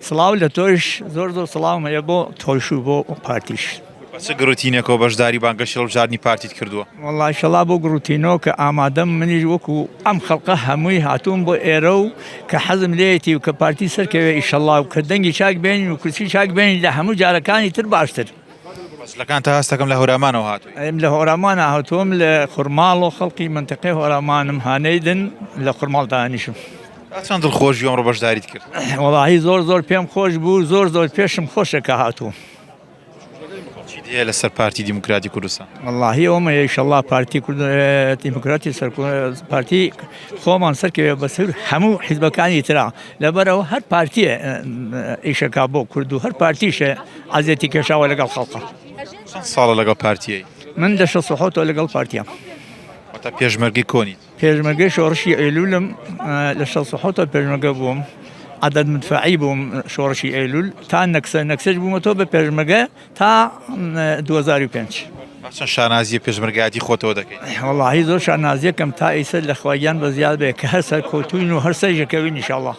سڵاو لە تۆش زۆر زۆر سڵاو هەیە بۆ تۆش و بۆ پارتیش. چه گروتینێکەوە بەشداری بانگەشی هەڵبژاردننی پارتیت کردووە؟ وەڵڵای ئینشەڵا بۆ گروتینەوە کە ئامادەم منیش وەکو ئەم خەڵقە هەمووی هاتووم بۆ ئێرە و کە حەزم لێیەتی و کە پارتی سەرکەوێ ئینشەڵا و کە دەنگی چاک بێنین و کورسی چاک بێنین لە هەموو جارەکانی تر باشتر. مەسلەکان تا هەستەکەم لە هەورامانەوە هاتووی. ئەم لە هۆرەمانە هاتووم لە خورماڵ و خەڵکی منتەقەی هۆرەمانم هانەیدن لە خورماڵ دانیشم. چەند دڵخۆشی ئەمڕۆ بەشداریت کرد؟ وەڵاهی زۆر زۆر پێم خۆش بوو، زۆر زۆر پێشم خۆشە کە هاتووم. چی دێ لەسەر پارتی دیموکراتی کوردستان؟ واللهی ئەومە ئینشەڵا پارتی دیموکراتی پارتی خۆمان سەرکەوێ بەسەر هەموو حیزبەکانی ترا لەبەرەوە هەر پارتیە ئیشەکا بۆ کورد و هەر پارتیشە عەزێتی کێشاوە لەگەڵ خەڵقە. چەند ساڵە لەگەڵ پارتیەی؟ من لە 67 لەگەڵ پارتیام. واتە پێشمەرگەی کۆنیت؟ پێشمەرگەی شۆڕشی ئەیلولم لە 67 پێشمەرگە بووم. عدد مدفعی بووم شۆڕشی ئەیلول تا نەکسەش بوومەتەوە بە پێشمەرگە تا 2005. چەند شانازیە پێشمەرگایەتی خۆتەوە دەکەیت؟ وەڵاهی زۆر شانازیەکەم تا ئیسە لە خۆیان بە زیاد بێ کە هەر سەر کۆتوین و هەر سەرژەکەوین ئینشەڵڵا.